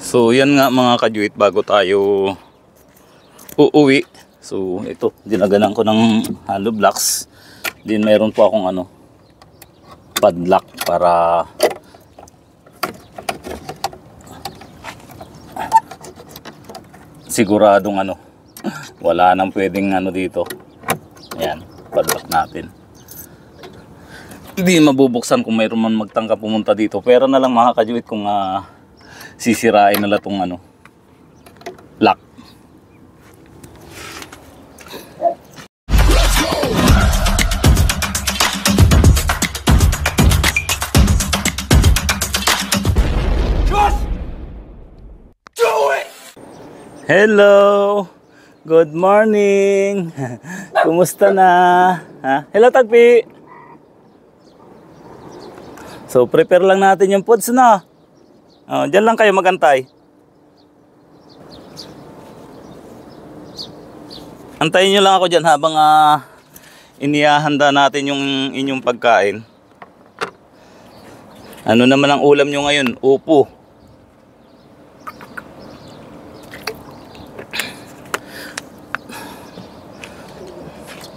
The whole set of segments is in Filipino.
So yan nga mga kajuit, bago tayo uuwi. So ito, dinaganan ko ng hollow blocks. Din meron po akong padlock para siguradong wala nang pwedeng dito. Ayan, padlock natin. Hindi mabubuksan kung mayroon man magtangka pumunta dito. Pero na lang mga kajuit kung sisirain nila tong lock. Hello! Good morning! Kumusta na? Hello Tagpi! So prepare lang natin yung foods na. Diyan lang kayo magantay. Antayin nyo lang ako dyan habang inihahanda natin yung inyong pagkain. Ano naman ang ulam nyo ngayon? Upo.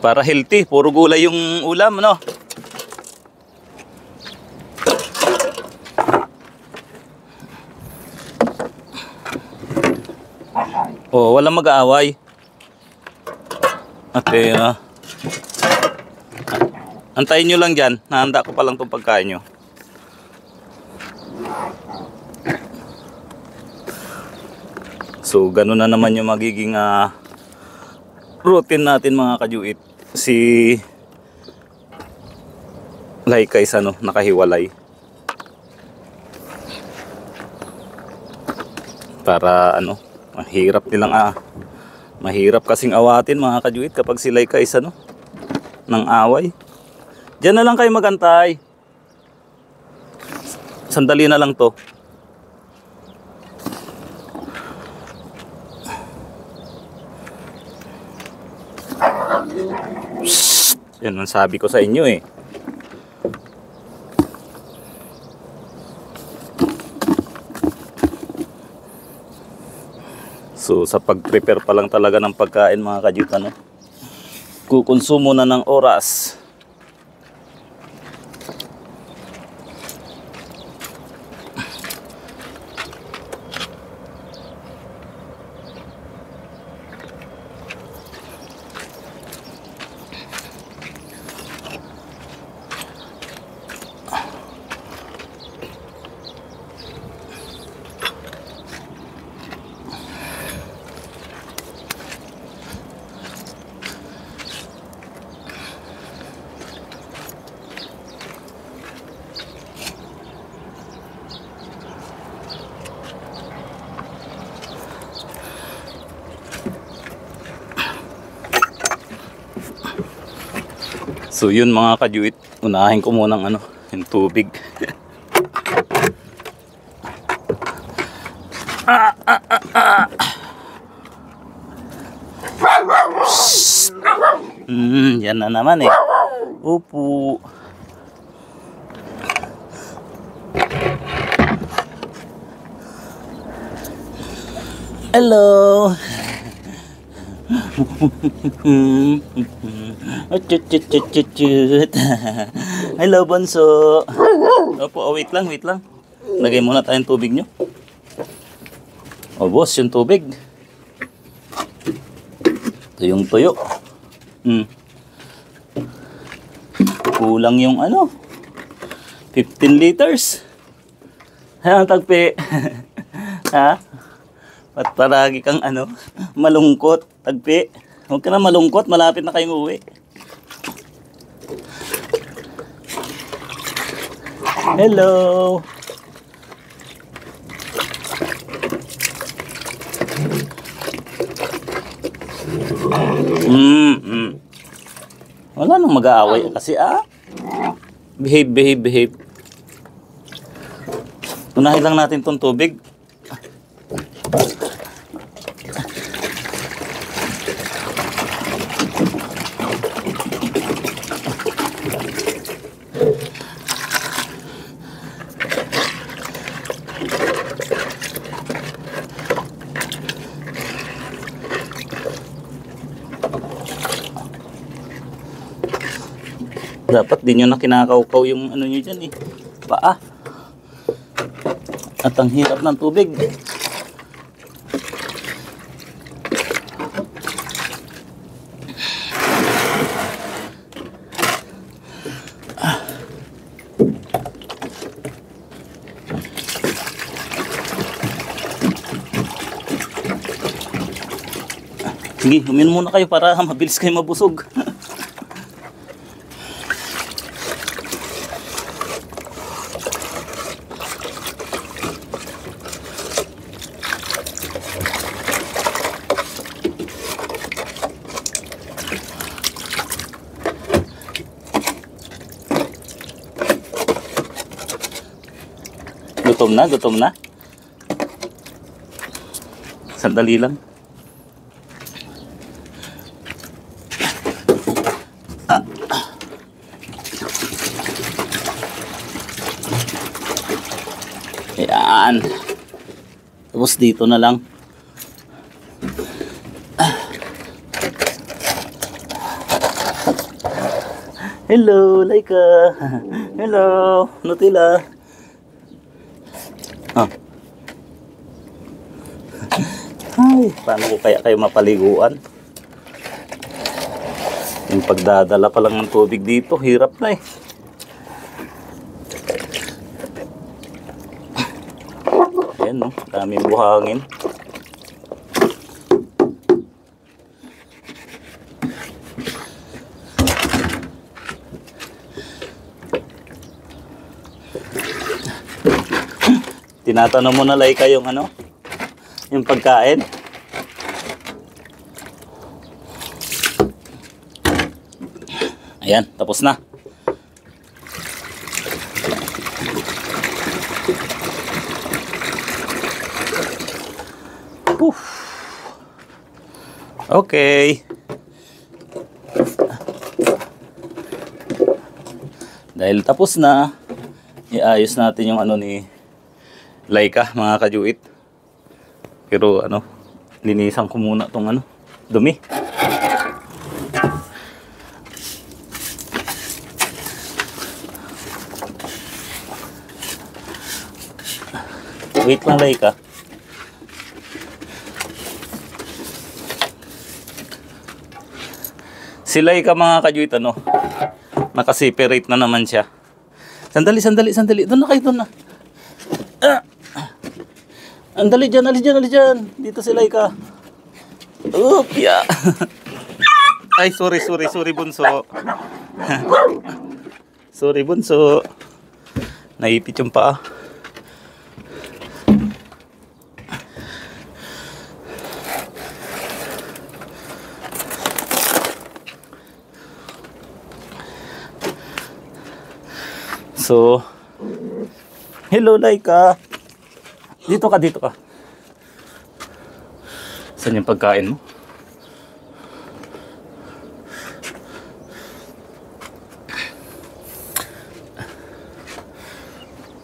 Para healthy, puro gulay yung ulam, no? Oh, walang mag-aaway. Okay, antayin nyo lang dyan. Nahanda ko pa lang itong pagkain nyo. So, ganun na naman yung magiging routine natin mga kajuit. Si Laykay nakahiwalay. Para mahirap nilang mahirap kasing awatin mga kajuit kapag si Laykay ng away. Diyan na lang kayo magantay. Sandali na lang to. Yan ang sabi ko sa inyo eh. So sa pag-prepare pa lang talaga ng pagkain mga kajuit, kukonsumo na ng oras. So yun mga kajuit, unahin ko muna ng yung tubig. Yan na naman eh. Upo. Hello. Hello Bonso. Opo, wait lang. Lagay muna tayong tubig nyo. Boss, yung tubig. Ito yung tuyo. Kulang yung 15 liters. Ang Tagpi. Ha? At paragi kang malungkot, Tagpi. Huwag ka na malungkot, malapit na kayong uwi. Hello. Wala nang mag-aaway kasi behave. Unahin lang natin tong tubig. Dapat din nyo na kinakaukaw yung ano nyo dyan eh. Paa. At ang hirap ng tubig. Sige, uminom muna kayo para mabilis kayo mabusog. Gutom na, gutom na. Sandali lang. Ayan. Tapos dito na lang. Hello, Laika. Hello, Nutella. Ah. Ay, paano ko kaya kayo mapaliguan? Yung pagdadala pa lang ng tubig dito, hirap na eh. Ayan no, daming buhangin. Tinatanong mo na Laika yung ano, yung pagkain. Ayan, tapos na. Oof. Okay. Dahil tapos na, iayos natin yung ano ni Laika, mga kajuit. Pero ano, linisan ko muna tong ano, dumi. Wait lang Laika. Si Laika mga kajuit ano, nakaseparate na naman siya. Sandali, sandali, sandali. Doon na kayo, doon na. Andali dyan, ali dyan, ali dyan. Dito si Laika. Upya. Ay, sorry, sorry, sorry bunso. Sorry bunso. Naipit yung paa. So, hello Laika. Dito ka, dito ka. Saan yung pagkain mo?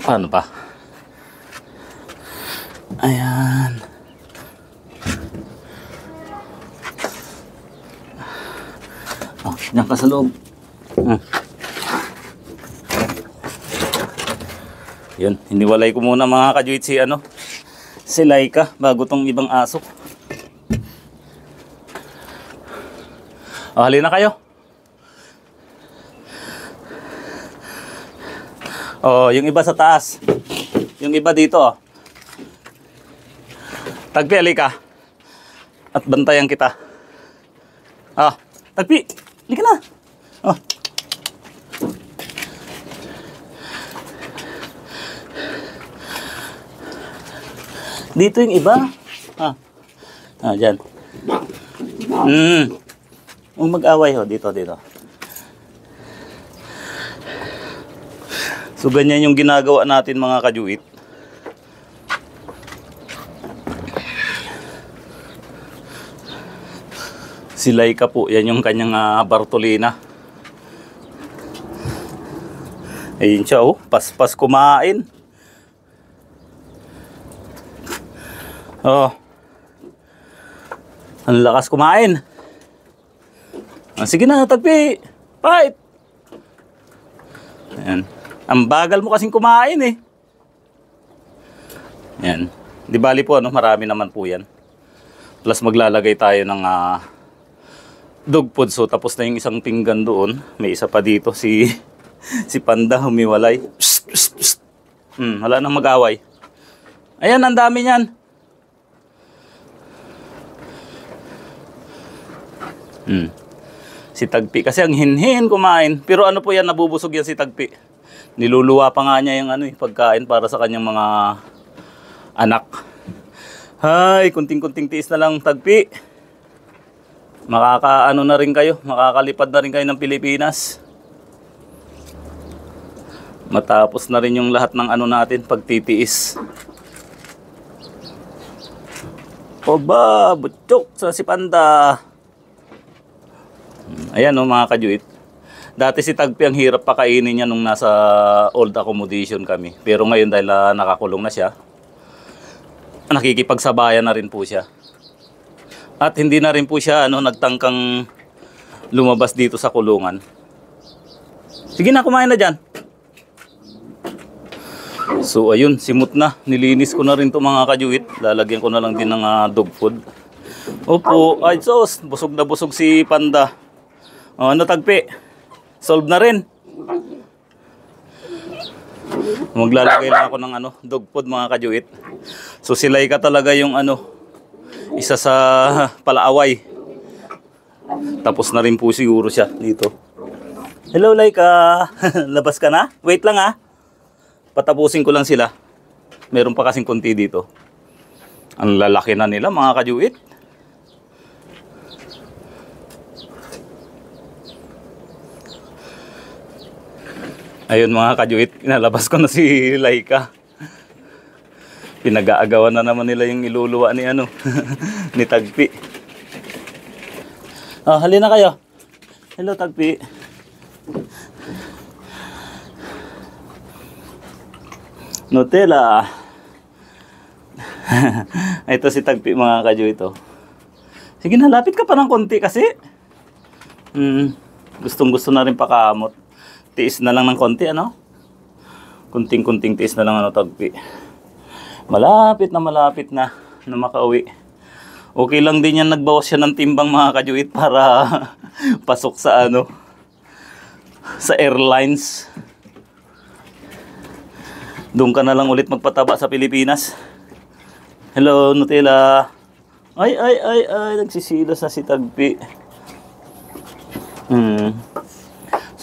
Paano pa? Ayan. Oh, diyan ka sa loob. Yun, hiniwalay ko muna mga kajuit si ano, si Laika bago tong ibang aso. Oh, halina kayo. Oh, yung iba sa taas. Yung iba dito, oh. Tagpi, halika. At bantayan kita. Ah, tagpi. Halika na. Oh. Dito yung iba. Dyan. Huwag mag-away ho. Dito, dito. So, ganyan yung ginagawa natin mga kajuit. Si Laika po, yan yung kanyang Bartolina. Ayun siya, oh. Pas-pas kumain. Oh. Ang lakas kumain. Sige na, tagpi. Fight. Ayan. Ang bagal mo kasing kumain eh. Yan. Di bali po, ano, marami naman po yan. Plus maglalagay tayo ng dog food. So tapos na yung isang pinggan doon. May isa pa dito, si Panda humiwalay. Psst, psst, psst. Wala nang mag-away. Ayan, ang dami niyan. Si Tagpi. Kasi ang hinhin kumain. Pero ano po yan, nabubusog yan si Tagpi. Niluluwa pa nga niya yung pagkain para sa kanyang mga anak. Hay, kunting-kunting tiis na lang, Tagpi. Makakaano na rin kayo. Makakalipad na rin kayo ng Pilipinas. Matapos na rin yung lahat ng natin, pagtitiis. Oba, butchok sa si Panda. Ayan mga kajuit. Dati si Tagpi ang hirap pakainin niya nung nasa old accommodation kami. Pero ngayon dahil nakakulong na siya, nakikipagsabayan na rin po siya. At hindi na rin po siya nagtangkang lumabas dito sa kulungan. Sige na, kumain na dyan. So ayun, simot na. Nilinis ko na rin to mga kajuit. Lalagyan ko na lang din ng dog food. Opo, ay sos. Busog na busog si Panda. Ano Tagpi? Solve na rin. Maglalagay lang ako ng dog food mga kajuit. So si Laika talaga yung isa sa palaaway. Tapos na rin po siguro siya dito. Hello Laika. Labas ka na? Wait lang Patapusin ko lang sila. Meron pa kasing konti dito. Ang lalaki na nila mga kajuit. Ayun mga kajuit, inalabas ko na si Laika. Pinag-aagawan na naman nila yung iluluwa ni ni Tagpi. Halina kayo. Hello Tagpi. Nutella. Ito si Tagpi mga kajuit ito. Sige na, lapit ka pa ng konti kasi. Gustong gusto na rin pakamot. Tiis na lang ng konti kunting-kunting tiis na lang Tagpi. Malapit na makauwi. Okay lang din yan, nagbawas siya ng timbang mga kajuit para pasok sa sa airlines. Doon ka na lang ulit magpataba sa Pilipinas. Hello Nutella. Ay, nagsisilos na si Tagpi.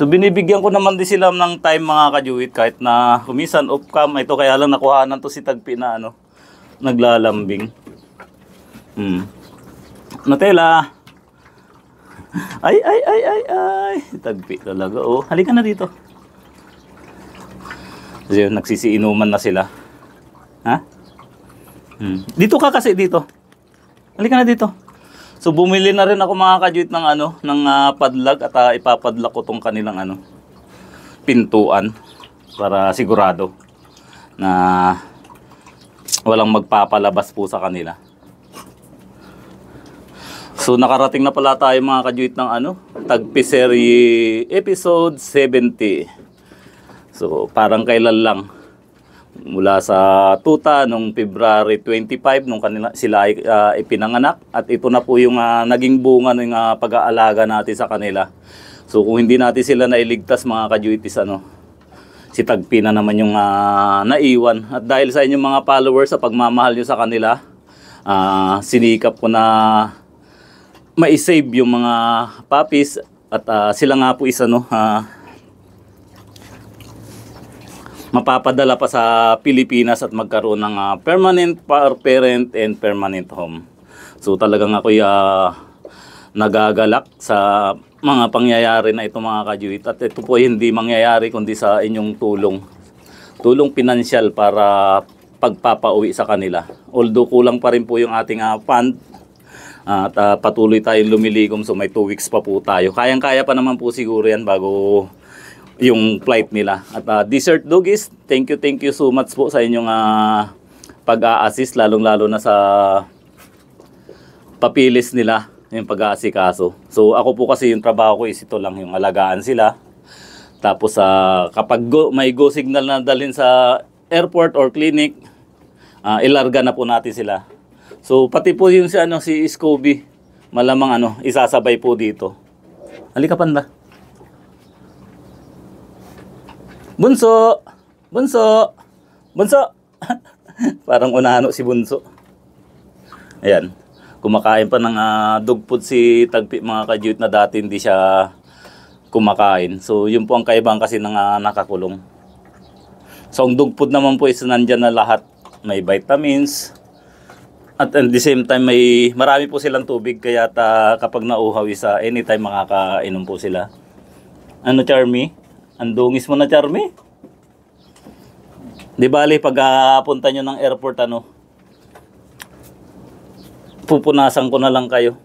So binibigyan ko naman din sila ng time mga kajuit kahit na kumisan off cam. Ito kaya lang nakuhanan to si Tagpi na naglalambing. Nutella. Ay. Tagpi talaga halika na dito. Kasi nagsisiinuman na sila. Dito ka kasi dito. Halika na dito. So bumili na rin ako mga kajuit ng ng padlag at ipapadlock ko tong kanilang pintuan para sigurado na walang magpapalabas po sa kanila. So nakarating na pala tayo mga kajuit ng Tagpi Serie episode 70. So parang kailan lang, mula sa tuta nung February 25 nung sila ay ipinanganak, at ito na po yung naging bunga ng pag-aalaga natin sa kanila. So kung hindi natin sila nailigtas mga kajuitis, si Tagpi na naman yung naiwan. At dahil sa inyong mga followers, sa pagmamahal nyo sa kanila, sinikap ko na ma-save yung mga puppies. At sila nga po isa mapapadala pa sa Pilipinas at magkaroon ng permanent parent and permanent home. So talagang ako'y nagagalak sa mga pangyayari na ito mga kajuit. At ito po hindi mangyayari kundi sa inyong tulong pinansyal para pagpapauwi sa kanila. Although kulang pa rin po yung ating fund at patuloy tayong lumiligom, so may 2 weeks pa po tayo. Kayang-kaya pa naman po siguro yan bago yung flight nila. At Desert Doggies, thank you so much po sa inyong pag-a-assist, lalong-lalo na sa papilis nila, yung pag-aasikaso. So ako po kasi yung trabaho ko is ito lang, yung alagaan sila. Tapos kapag may go signal na dalhin sa airport or clinic, ilarga na po natin sila. So pati po yung si Scooby, malamang isasabay po dito. Halika panda. Bunso! Bunso! Bunso! Parang unano si Bunso. Ayan. Kumakain pa ng dog food si Tagpi mga ka-Jute na dati hindi siya kumakain. So yun po ang kaibahan kasi ng nakakulong. So ang dog food naman po is nandyan na lahat. May vitamins. At the same time marami po silang tubig. Kaya kapag nauhaw anytime makakainom po sila. Ano Charmy? Ang dungis mo na Charmy? Di bali pag punta nyo ng airport pupunasan ko na lang kayo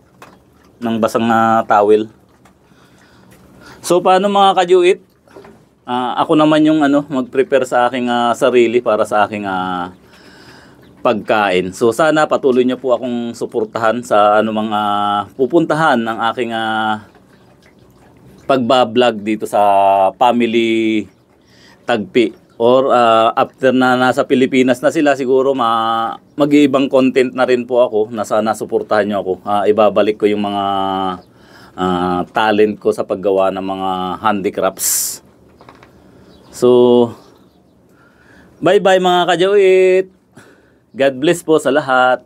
ng basang towel. So paano mga ka-Jute? Ako naman yung mag-prepare sa aking sarili para sa aking pagkain. So sana patuloy niyo po akong suportahan sa mga pupuntahan ng aking pagbablog dito sa Family Tagpi. Or after na nasa Pilipinas na sila, siguro mag-iibang content na rin po ako na sana suportahan nyo ako. Ibabalik ko yung mga talent ko sa paggawa ng mga handicrafts. So, bye-bye mga ka-Jute. God bless po sa lahat.